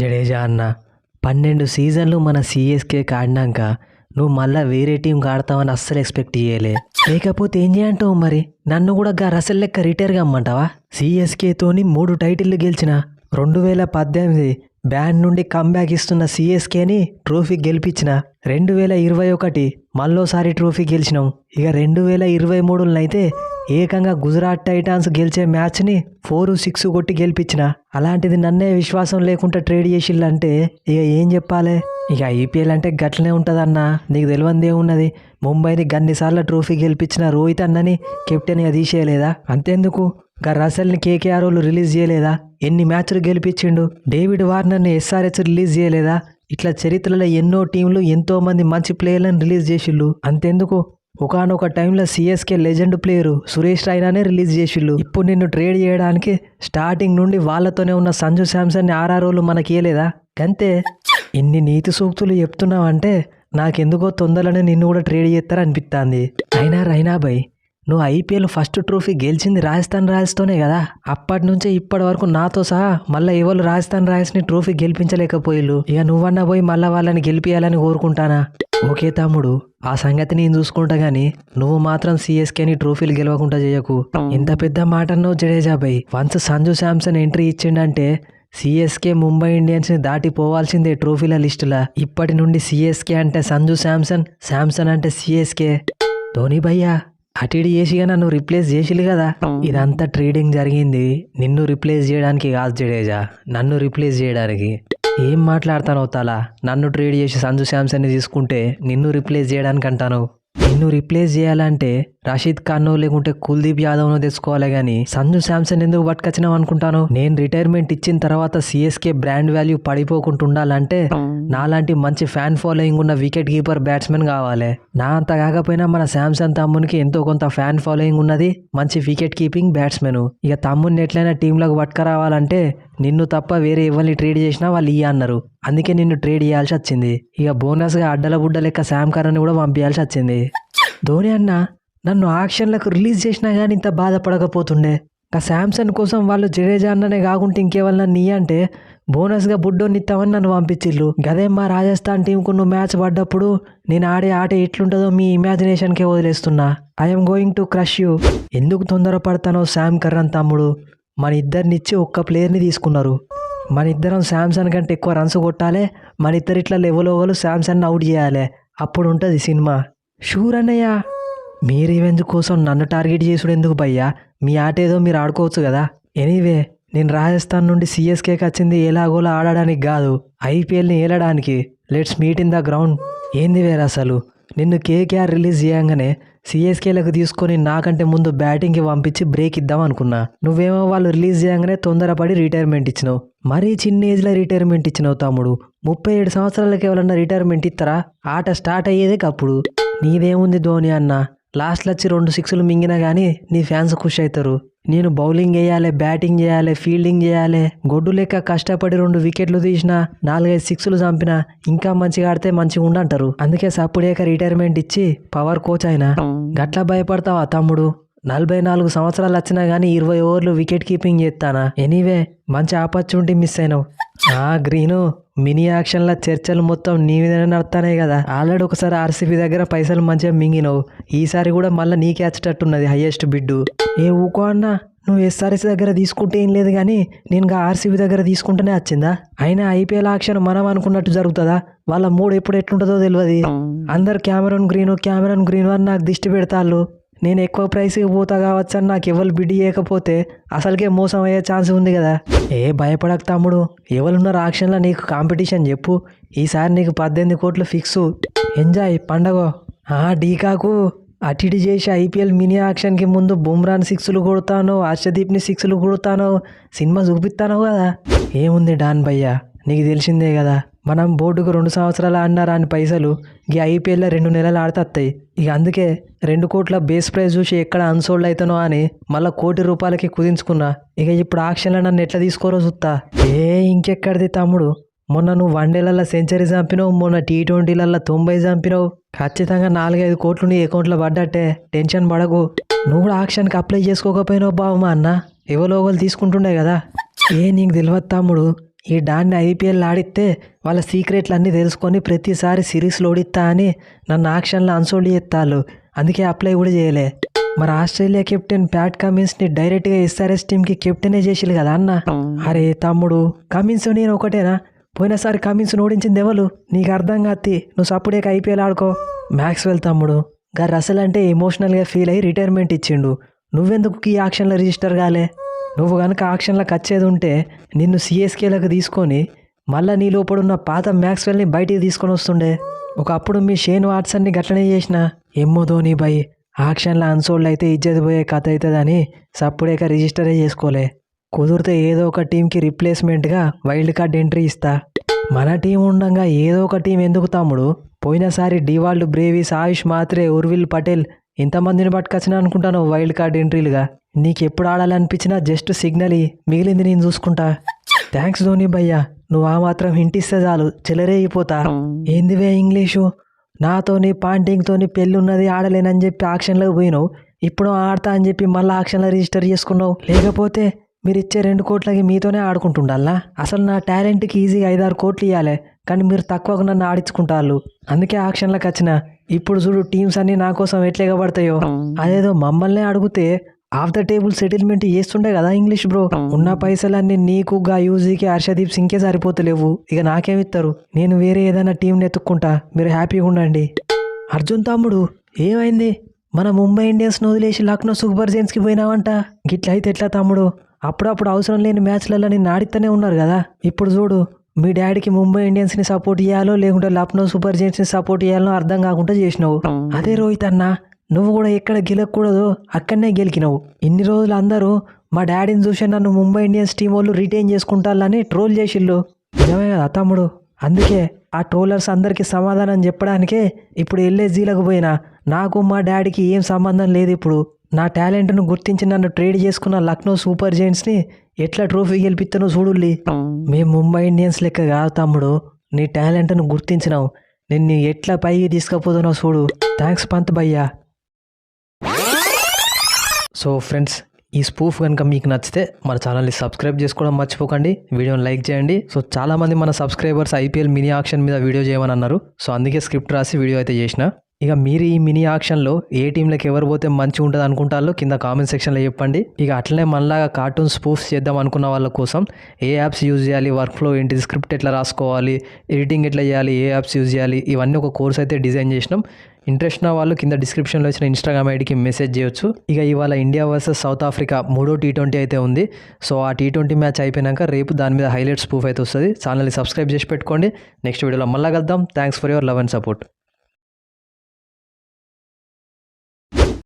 జడేజా అన్న 12 సీజన్లు మన సిఎస్కేకి ఆడినాక నువ్వు మళ్ళా వేరే టీంకి ఆడతావని అస్సలు ఎక్స్పెక్ట్ చేయలే. లేకపోతే ఏం చేయంటావు మరి? నన్ను కూడా గా రసల్ లెక్క రిటైర్ కమ్మంటావా? సిఎస్కేతోని 3 టైటిళ్లు గెలిచిన 2018 బ్యాన్ నుండి కంబ్యాక్ ఇస్తున్న సిఎస్కేని ట్రోఫీ గెలిపించిన 2021 మళ్ళోసారి ట్రోఫీ గెలిచినాం. ఇక 2023 ఏకంగా గుజరాత్ టైటాన్స్ గెలిచే మ్యాచ్ని 4-6 కొట్టి గెలిపించిన. అలాంటిది నన్నే విశ్వాసం లేకుండా ట్రేడ్ చేసిల్లంటే ఇక ఏం చెప్పాలి? ఇక ఐపీఎల్ అంటే గట్లనే ఉంటుందన్నా. నీకు తెలియందే ఉన్నది. ముంబైని గన్నిసార్లు ట్రోఫీ గెలిపించిన రోహిత్ అన్నని కెప్టెన్గా తీసేయలేదా? అంతేందుకు గా రసల్ని కేకేఆర్ వాళ్ళు రిలీజ్ చేయలేదా? ఎన్ని మ్యాచ్లు గెలిపించిండు. డేవిడ్ వార్నర్ని ఎస్ఆర్హెచ్ రిలీజ్ చేయలేదా? ఇట్లా చరిత్రలో ఎన్నో టీంలు ఎంతో మంది మంచి ప్లేయర్లను రిలీజ్ చేసిళ్ళు. అంతెందుకు ఒకనొక టైంలో సిఎస్కే లెజెండ్ ప్లేయరు సురేష్ రైనానే రిలీజ్ చేసిళ్ళు. ఇప్పుడు నిన్ను ట్రేడ్ చేయడానికి స్టార్టింగ్ నుండి వాళ్ళతోనే ఉన్న సంజు శాంసన్ని ఆర్ఆర్ఓలు మనకి ఇయ్యలేదా? అంతే. ఇన్ని నీతి సూక్తులు చెప్తున్నావంటే నాకెందుకో తొందరలోనే నిన్ను కూడా ట్రేడ్ చేస్తారనిపిస్తుంది. అయినా రైనా భయ్, నువ్వు ఐపీఎల్ ఫస్ట్ ట్రోఫీ గెలిచింది రాజస్థాన్ రాయల్స్తోనే కదా. అప్పటి నుంచే ఇప్పటి వరకు నాతో సహా మళ్ళీ ఎవరు రాజస్థాన్ రాయల్స్ని ట్రోఫీ గెలిపించలేకపోయిళ్ళు. ఇక నువ్వన్నా పోయి మళ్ళీ వాళ్ళని గెలిపియాలని కోరుకుంటానా? ఓకే తమ్ముడు, ఆ సంగతి నేను చూసుకుంటా గానీ నువ్వు మాత్రం సిఎస్కేని ట్రోఫీలు గెలవకుండా చేయకు. ఇంత పెద్ద మాట అన్నావు జడేజా భయ్. వన్స్ సంజు శాంసన్ ఎంట్రీ ఇచ్చిండంటే సిఎస్కే ముంబై ఇండియన్స్ని దాటిపోవాల్సిందే ట్రోఫీల లిస్టులా. ఇప్పటి నుండి సిఎస్కే అంటే సంజు శాంసన్, శాంసన్ అంటే సిఎస్కే. ధోని భయ్యా అటిడి చేసిగా నన్ను రిప్లేస్ చేసిలు కదా. ఇదంతా ట్రేడింగ్ జరిగింది నిన్ను రిప్లేస్ చేయడానికి కాదు జడేజా, నన్ను రిప్లేస్ చేయడానికి. ఏం మాట్లాడతానో తలా? నన్ను ట్రేడ్ చేసి సంజు శాంసన్ని తీసుకుంటే నిన్ను రిప్లేస్ చేయడానికి అంటాను. నిన్ను రిప్లేస్ చేయాలంటే రషీద్ ఖాన్నో లేకుంటే కుల్దీప్ యాదవ్నో తెచ్చుకోవాలి కానీ సంజు శాంసన్ ఎందుకు పట్టుకొచ్చినావు అనుకుంటాను? నేను రిటైర్మెంట్ ఇచ్చిన తర్వాత సిఎస్కే బ్రాండ్ వాల్యూ పడిపోకుండా ఉండాలంటే నాలాంటి మంచి ఫ్యాన్ ఫాలోయింగ్ ఉన్న వికెట్ కీపర్ బ్యాట్స్మెన్ కావాలి. నా అంత కాకపోయినా మన శాంసన్ తమ్మునికి ఎంతో కొంత ఫ్యాన్ ఫాలోయింగ్ ఉన్నది, మంచి వికెట్ కీపింగ్ బ్యాట్స్మెన్. ఇక తమ్ముని ఎట్లయినా టీంలోకి పట్టుకురావాలంటే నిన్ను తప్ప వేరే ఎవరిని ట్రేడ్ చేసినా వాళ్ళు ఇయ్య అన్నారు. అందుకే నిన్ను ట్రేడ్ చేయాల్సి వచ్చింది. ఇక బోనస్గా అడ్డల బుడ్డ లెక్క శామ్ కరణ్ కూడా పంపించాల్సి వచ్చింది. ధోని అన్న నన్ను ఆక్షన్లకు రిలీజ్ చేసినా కానీ ఇంత బాధపడకపోతుండే. ఆ శాంసన్ కోసం వాళ్ళు జడేజా అన్ననే కాకుంటే ఇంకేవన్నా నీ అంటే బోనస్గా బుడ్డోని ఇస్తామని నన్ను పంపించిళ్ళు. గదే మా రాజస్థాన్ టీంకు నువ్వు మ్యాచ్ పడ్డప్పుడు నేను ఆడే ఆట ఎట్లుంటుందో మీ ఇమాజినేషన్కే వదిలేస్తున్నా. I'm going to crush you. ఎందుకు తొందరపడతానో శామ్ కరణ్ తమ్ముడు? మన ఇద్దరినిచ్చి ఒక్క ప్లేయర్ని తీసుకున్నారు. మన ఇద్దరం శాంసన్ కంటే ఎక్కువ రన్స్ కొట్టాలి. మన ఇద్దరిట్లా లెవెల్ శాంసన్ అవుట్ చేయాలి. అప్పుడు ఉంటుంది సినిమా. షూర్ అన్నయ్య. మీ రివెంజ్ కోసం నన్ను టార్గెట్ చేసుడు ఎందుకు భయ్యా? మీ ఆట ఏదో మీరు ఆడుకోవచ్చు కదా. ఎనీవే నేను రాజస్థాన్ నుండి సిఎస్కేకి వచ్చింది ఎలాగోలా ఆడడానికి కాదు, ఐపీఎల్ని ఏలడానికి. Let's meet in the ground. ఏంది వేరు అసలు? నిన్ను కేకేఆర్ రిలీజ్ చేయంగానే సిఎస్కేలకు తీసుకొని నాకంటే ముందు బ్యాటింగ్కి పంపించి బ్రేక్ ఇద్దాం అనుకున్నా. నువ్వేమో వాళ్ళు రిలీజ్ చేయంగానే తొందరపడి రిటైర్మెంట్ ఇచ్చినావు. మరీ చిన్న ఏజ్లో రిటైర్మెంట్ ఇచ్చినావు తమ్ముడు. 37 సంవత్సరాలకి ఎవరన్నా రిటైర్మెంట్ ఇస్తారా? ఆట స్టార్ట్ అయ్యేదే అప్పుడు. నీదేముంది ధోని అన్న, లాస్ట్లో వచ్చి 2 సిక్స్లు మింగినా కానీ నీ ఫ్యాన్స్ ఖుషి అవుతారు. నేను బౌలింగ్ వేయాలి, బ్యాటింగ్ చేయాలి, ఫీల్డింగ్ చేయాలి, గొడ్డు లెక్క కష్టపడి 2 వికెట్లు తీసినా 4-5 సిక్స్లు చంపినా ఇంకా మంచిగా ఆడితే మంచిగా ఉండంటారు. అందుకే సప్పుడేక రిటైర్మెంట్ ఇచ్చి పవర్ కోచ్ అయినా. గట్లా భయపడతావా తమ్ముడు? 44 సంవత్సరాలు వచ్చినా కానీ 20 ఓవర్లు వికెట్ కీపింగ్ చేస్తానా? ఎనీవే మంచి ఆపర్చునిటీ మిస్ అయినావు. గ్రీను మినీ యాక్షన్ల చర్చలు మొత్తం నీ మీదనే నడుతున్నాయి కదా. ఆల్రెడీ ఒకసారి ఆర్సీబీ దగ్గర పైసలు మంచిగా మింగినావు. ఈసారి కూడా మళ్ళీ నీకే వచ్చేటట్టున్నది హైయెస్ట్ బిడ్డు. ఏ ఊకో అన్న, నువ్వు ఎస్ఆర్ఎస్ దగ్గర తీసుకుంటే ఏం లేదు కానీ నేను ఆర్సీబీ దగ్గర తీసుకుంటేనే వచ్చిందా? అయినా ఐపీఎల్ ఆక్షన్ మనం అనుకున్నట్టు జరుగుతుందా? వాళ్ళ మూడు ఎప్పుడు ఎట్లుంటుందో తెలియదు. అందరు క్యామెరాన్ గ్రీను అని నాకు దిష్టి పెడతాళ్ళు. నేను ఎక్కువ ప్రైస్కి పోతా కావచ్చు అని నాకు ఎవరు బిడ్డి చేయకపోతే అసలుకే మోసం అయ్యే ఛాన్స్ ఉంది కదా. భయపడక తమ్ముడు, ఎవరున్నారు ఆక్షన్లో నీకు కాంపిటీషన్ చెప్పు. ఈసారి నీకు 18 కోట్లు ఫిక్సు. ఎంజాయ్ పండగ. డీకాకు అటిడి చేసి ఐపీఎల్ మినీ ఆక్షన్కి ముందు బుమ్రాన్ 6లు కొడతాను, హర్షదీప్ని 6లు కొడతాను, సినిమా చూపిస్తాను కదా. ఏముంది డాన్ భయ్యా, నీకు తెలిసిందే కదా. మనం బోర్డుకు 2 సంవత్సరాలు ఆడినా రాని పైసలు ఈ ఐపీఎల్లో 2 నెలలు ఆడతాయి. ఇక అందుకే 2 కోట్ల బేస్ ప్రైస్ చూసి ఎక్కడ అన్సోల్డ్ అవుతానో అని మళ్ళీ ₹1 కోటి కుదించుకున్నా. ఇక ఇప్పుడు ఆక్షన్లో నన్ను ఎట్లా తీసుకోరో చూస్తా. ఇంకెక్కడిది తమ్ముడు? మొన్న నువ్వు వన్డేలలో సెంచరీ చంపినావు, మొన్న T20లలో 90 చంపినావు. ఖచ్చితంగా 4-5 కోట్లు నీ అకౌంట్లో పడ్డట్టే, టెన్షన్ పడకు. నువ్వు కూడా ఆక్షన్కి అప్లై చేసుకోకపోయినావు బావమా అన్న, ఎవరో ఒకరు తీసుకుంటుండే కదా. నీకు తెలియదు తమ్ముడు, ఈ డాన్ని ఐపీఎల్ ఆడిస్తే వాళ్ళ సీక్రెట్లు అన్నీ తెలుసుకొని ప్రతిసారి సిరీస్లో ఓడిస్తా అని నన్ను ఆక్షన్లో అన్సోల్డ్ చేస్తాళ్ళు. అందుకే అప్లై కూడా చేయలే. మరి ఆస్ట్రేలియా కెప్టెన్ ప్యాట్ కమిన్స్ని డైరెక్ట్గా ఎస్ఆర్ఎస్ టీంకి కెప్టెనే చేసిల్లు కదా అన్న. అరే తమ్ముడు, కమిన్స్ నేను ఒకటేనా? పోయినసారి కమిన్స్ ఓడించింది ఎవరు? నీకు అర్థం కాత్తి, నువ్వు సప్పుడేక ఐపీఎల్ ఆడుకో. మ్యాక్స్వెల్ తమ్ముడు గా రసల్ అంటే ఎమోషనల్గా ఫీల్ అయ్యి రిటైర్మెంట్ ఇచ్చిండు. నువ్వెందుకు ఈ ఆక్షన్లో రిజిస్టర్ కాలే? నువ్వు కనుక ఆక్షన్లకు వచ్చేది ఉంటే నిన్ను సిఎస్కేలకు తీసుకొని మళ్ళీ నీ లోపడున్న పాత మ్యాక్స్వెల్ని బయటికి తీసుకొని వస్తుండే. ఒకప్పుడు మీ షేన్ వాట్సన్ని గట్లనే చేసిన. ఏమో ధోని బై, ఆక్షన్లో అన్సోల్డ్ అయితే ఇజ్జత్ పోయే కథ అవుతుందని సప్పుడేక రిజిస్టరే చేసుకోలే. కుదిరితే ఏదో ఒక టీంకి రిప్లేస్మెంట్గా వైల్డ్ కార్డ్ ఎంట్రీ ఇస్తా. మన టీం ఉండగా ఏదో ఒక టీం ఎందుకు తమ్ముడు? పోయినసారి డివాల్డ్ బ్రేవిస్, ఆయుష్ మాత్రే, ఉర్విల్ పటేల్ ఇంతమందిని పట్టుకొచ్చినా అనుకుంటాను వైల్డ్ కార్డ్ ఎంట్రీలుగా. నీకు ఎప్పుడు ఆడాలనిపించినా జస్ట్ సిగ్నల్ మిగిలింది నేను చూసుకుంటా. థ్యాంక్స్ ధోని భయ్యా, నువ్వు ఆ మాత్రం హింట్ ఇస్తే చాలు చెలరేగిపోతా. ఏందివే ఇంగ్లీషు? నాతోని పాంటింగ్తోని పెళ్ళి ఉన్నది ఆడలేనని చెప్పి ఆక్షన్లోకి పోయినావు. ఇప్పుడు ఆడతా అని చెప్పి మళ్ళీ ఆక్షన్లో రిజిస్టర్ చేసుకున్నావు. లేకపోతే మీరు ఇచ్చే 2 కోట్లకి మీతోనే ఆడుకుంటుండాలా? అసలు నా టాలెంట్కి ఈజీగా 5-6 కోట్లు ఇవ్వాలి, కానీ మీరు తక్కువగా నన్ను ఆడించుకుంటారు. అందుకే ఆక్షన్లకు వచ్చిన. ఇప్పుడు చూడు టీమ్స్ అన్నీ నా కోసం ఎట్లేగా పడతాయో. అదేదో మమ్మల్నే అడిగితే ఆఫ్ ద టేబుల్ సెటిల్మెంట్ చేస్తుండే కదా ఇంగ్లీష్ బ్రో. ఉన్న పైసలన్నీ నీకు, గా యూజీకి, హర్షదీప్ సింగ్కే సరిపోతలేవు. ఇక నాకేమిస్తారు? నేను వేరే ఏదైనా టీంని ఎత్తుక్కుంటా, మీరు హ్యాపీగా ఉండండి. అర్జున్ తమ్ముడు ఏమైంది? మన ముంబై ఇండియన్స్ని వదిలేసి లక్నో సూపర్ జైంట్స్కి పోయినావంట. గిట్లయితే ఎట్లా తమ్ముడు? అప్పుడప్పుడు అవసరం లేని మ్యాచ్లలో నిన్ను ఆడితేనే ఉన్నారు కదా. ఇప్పుడు చూడు, మీ డాడీకి ముంబై ఇండియన్స్ని సపోర్ట్ చేయాలో లేకుంటే లక్నో సూపర్ జైంట్స్ని సపోర్ట్ చేయాలో అర్థం కాకుండా చేసినావు. అదే రోహిత్ అన్న, నువ్వు కూడా ఎక్కడ గెలకూడదు అక్కడనే గెలికినావు. ఇన్ని రోజులు అందరూ మా డాడీని చూసి నన్ను ముంబై ఇండియన్స్ టీం వాళ్ళు రిటైన్ చేసుకుంటారని ట్రోల్ చేసిళ్ళు. నిజమే కదా తమ్ముడు? అందుకే ఆ ట్రోలర్స్ అందరికీ సమాధానం చెప్పడానికే ఇప్పుడు ఎల్ఎస్జీలకు పోయినా. నాకు మా డాడీకి ఏం సంబంధం లేదు. ఇప్పుడు నా టాలెంట్ను గుర్తించి నన్ను ట్రేడ్ చేసుకున్న లక్నో సూపర్ జైంట్స్ని ఎట్లా ట్రోఫీ గెలిపిస్తానో చూడుల్లి. మేము ముంబై ఇండియన్స్ లెక్క కాదు తమ్ముడు, నీ టాలెంట్ను గుర్తించినావు. నిన్ను ఎట్లా పైకి తీసుకుపోతున్నావు చూడు. థ్యాంక్స్ పంత్ భయ్యా. సో ఫ్రెండ్స్, ఈ స్పూఫ్ కనుక మీకు నచ్చితే మన ఛానల్ని సబ్స్క్రైబ్ చేసుకోవడం మర్చిపోకండి, వీడియోని లైక్ చేయండి. సో చాలామంది మన సబ్స్క్రైబర్స్ ఐపీఎల్ మినీ ఆక్షన్ మీద వీడియో చేయమని అన్నారు. సో అందుకే స్క్రిప్ట్ రాసి వీడియో అయితే చేసిన. ఇక మీరు ఈ మినీ ఆక్షన్లో ఏ టీంలకు ఎవరు పోతే మంచిగా ఉంటుంది అనుకుంటారో కింద కామెంట్ సెక్షన్లో చెప్పండి. ఇక అట్లనే మనలాగా కార్టూన్ స్పూఫ్స్ చేద్దాం అనుకున్న వాళ్ళ కోసం ఏ యాప్స్ యూజ్ చేయాలి, వర్క్ ఫ్లో ఏంటి, స్క్రిప్ట్ ఎట్లా రాసుకోవాలి, ఎడిటింగ్ ఎట్లా చేయాలి, ఏ యాప్స్ యూజ్ చేయాలి, ఇవన్నీ ఒక కోర్స్ అయితే డిజైన్ చేసినాం. ఇంట్రెస్ట్ ఉన్న వాళ్ళు కింద డిస్క్రిప్షన్లో వచ్చిన ఇన్స్టాగ్రామ్ ఐడికి మెసేజ్ చేయొచ్చు. ఇక ఇవాళ ఇండియా వర్సెస్ సౌత్ ఆఫ్రికా 3వ T20 అయితే ఉంది. సో ఆ T20 మ్యాచ్ అయిపోయినాక రేపు దాని మీద హైలైట్స్ ప్రూఫ్ అయితే వస్తుంది. ఛానల్ని సబ్స్క్రైబ్ చేసి పెట్టుకోండి. నెక్స్ట్ వీడియోలో మళ్ళీ కలుద్దాం. Thanks for your love and support.